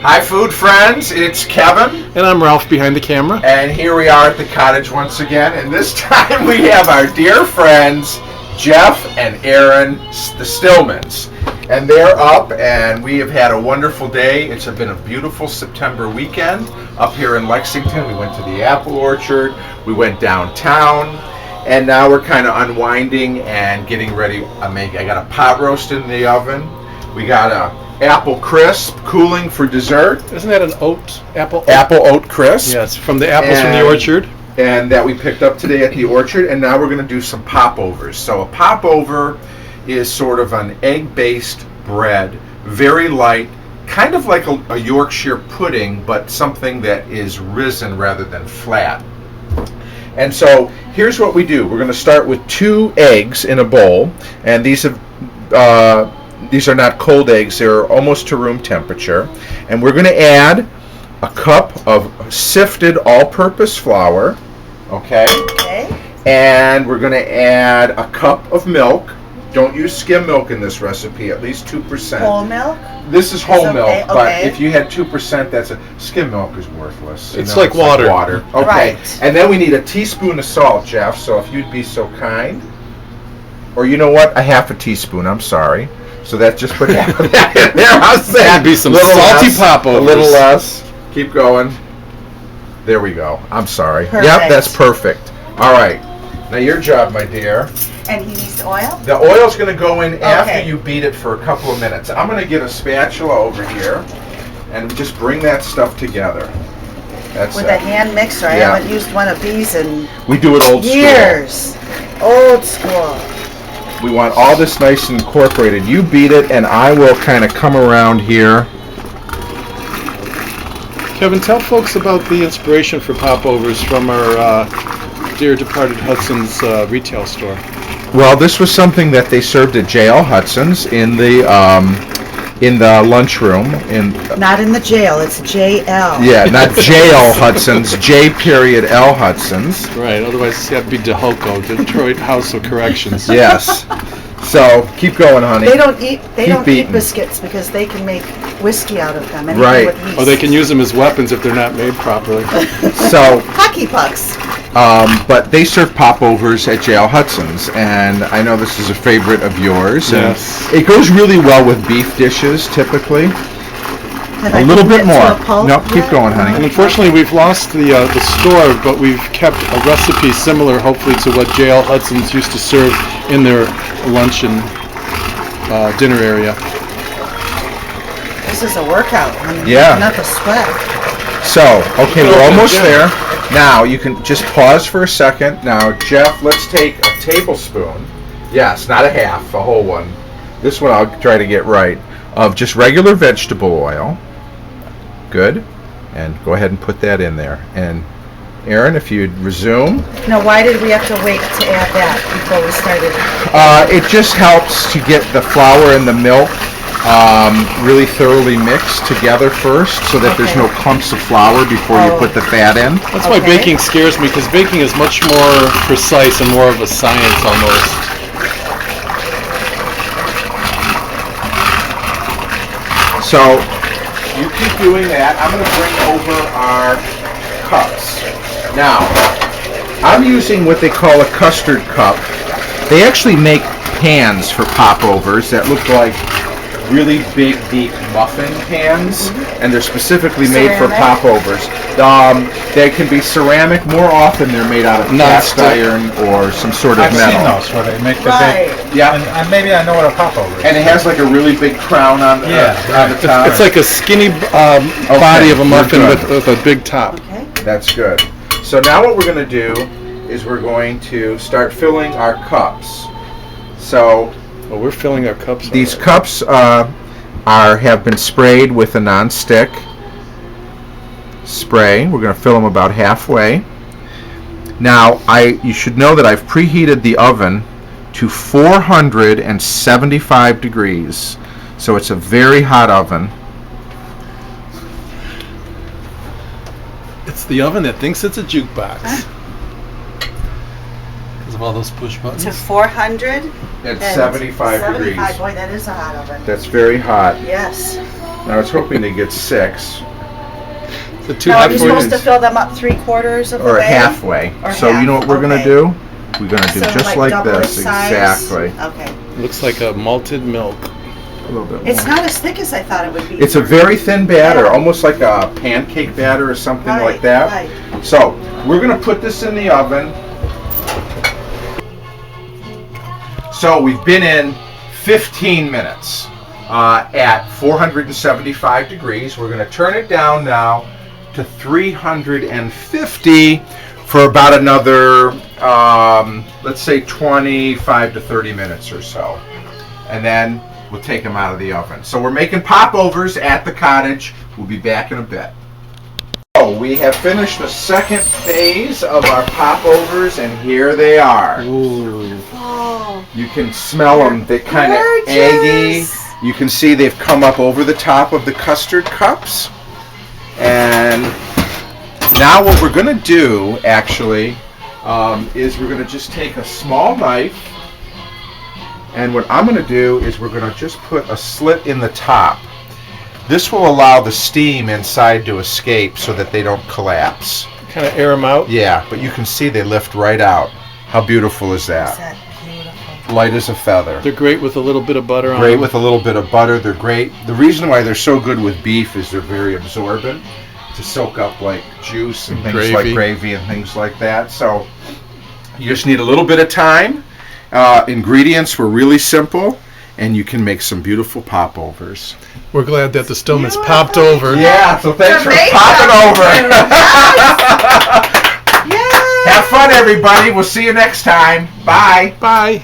Hi, food friends. It's Kevin. And I'm Ralph behind the camera. And here we are at the cottage once again. And this time we have our dear friends, Jeff and Aaron, the Stillmans. And they're up, and we have had a wonderful day. It's been a beautiful September weekend up here in Lexington. We went to the apple orchard. We went downtown. And now we're kind of unwinding and getting ready. I got a pot roast in the oven. We got a apple crisp cooling for dessert. Isn't that an apple oat crisp? Yes, from the apples from the orchard. And that we picked up today at the orchard. And now we're going to do some popovers. So a popover is sort of an egg-based bread, very light, kind of like a Yorkshire pudding, but something that is risen rather than flat. And so here's what we do. We're going to start with 2 eggs in a bowl, and these are not cold eggs. They're almost to room temperature. And we're going to add a cup of sifted all-purpose flour, okay? And we're going to add a cup of milk. Don't use skim milk in this recipe, at least 2%. Whole milk? This is whole milk, okay. but if you had 2%, skim milk is worthless. It's like water. Okay. Right. And then we need a teaspoon of salt, Jeff, so if you'd be so kind. Or you know what? A half a teaspoon, I'm sorry. So that's just put half of that in there. How's that? That'd be some salty popovers. A little less. Keep going. There we go. I'm sorry. Perfect. Yep, that's perfect. All right. Now your job, my dear. And he needs oil? The oil's going to go in after you beat it for a couple of minutes. I'm going to get a spatula over here and just bring that stuff together. That's With a hand mixer. I haven't used one of these in we do it old years. Old school. We want all this nice and incorporated. You beat it, and I will kind of come around here. Kevin, tell folks about the inspiration for popovers from our dear departed Hudson's retail store. Well, this was something that they served at J.L. Hudson's in the lunchroom. Not in the jail, it's J.L. Yeah, not J.L. Hudson's, J.L. Hudson's. Right, otherwise it's got to be DeHoco, Detroit House of Corrections. Yes. So, keep going, honey. They don't eat biscuits because they can make whiskey out of them. Right. Or they can use them as weapons if they're not made properly. So, hockey pucks. But they serve popovers at J.L. Hudson's, and I know this is a favorite of yours. Yes. And it goes really well with beef dishes, typically. A little bit more. No, keep going, honey. And unfortunately, we've lost the store, but we've kept a recipe similar, hopefully, to what J.L. Hudson's used to serve in their lunch and dinner area. This is a workout. Yeah. Not the sweat. So, okay, we're almost there. Now, you can just pause for a second. Now, Jeff, let's take a tablespoon. Yes, not a half, a whole one. This one I'll try to get right. Of just regular vegetable oil. Good. And go ahead and put that in there. And Aaron, if you'd resume. Now, why did we have to wait to add that before we started? It just helps to get the flour and the milk really thoroughly mixed together first, so that there's no clumps of flour before you put the fat in. That's why baking scares me, because baking is much more precise and more of a science almost. So you keep doing that. I'm going to bring over our cups. Now, I'm using what they call a custard cup. They actually make pans for popovers that look like really big, deep muffin pans, and they're specifically made for popovers. They can be ceramic. More often, they're made out of cast iron or some sort of metal. I've seen those where they make the big. Yeah. And maybe I know what a popover is. And it has like a really big crown on the top. It's like a skinny body of a muffin with a big top. Okay. That's good. So now what we're going to do is we're going to start filling our cups. So well, we're filling our cups. These cups have been sprayed with a non-stick spray. We're going to fill them about halfway. Now, you should know that I've preheated the oven to 475 degrees. So it's a very hot oven. It's the oven that thinks it's a jukebox. Because of all those push buttons. To 400? At 75 degrees. Boy, that is a hot oven. That's very hot. Yes. I was hoping to get 6 The two Now, are half you Halfway supposed to is- fill them up 3/4 of the or way? halfway. Or So you know what half, we're gonna okay. do? We're gonna do So, just like double this. its size? Exactly. Okay. looks like a malted milk. A little bit It's more. not as thick as I thought it would be. It's a very thin batter, Yeah. almost like a pancake batter or something Right, like that. right. So we're gonna put this in the oven. So we've been in 15 minutes at 475 degrees. We're gonna turn it down now to 350 for about another, let's say 25 to 30 minutes or so. And then we'll take them out of the oven. So we're making popovers at the cottage. We'll be back in a bit. So we have finished the second phase of our popovers, and here they are. Ooh. Oh, You can smell them. They're kind of eggy. gorgeous. You can see they've come up over the top of the custard cups. And now what we're going to do, actually, is we're going to just take a small knife. And what I'm going to do is we're going to just put a slit in the top. This will allow the steam inside to escape so that they don't collapse. Kind of air them out. Yeah, but you can see they lift right out. How beautiful is is that? that beautiful? Light as a feather. They're great with a little bit of butter on Great them. with a little bit of butter. They're great. The reason why they're so good with beef is they're very absorbent to soak up like juice and things Gravy. like gravy and things like that. So you just need a little bit of time. Ingredients were really simple, and you can make some beautiful popovers. We're glad that the Stillman's Beautiful. popped over. Yeah, so thanks for Amazing. popping over. Yes. Have fun, everybody. We'll see you next time. Bye. Bye.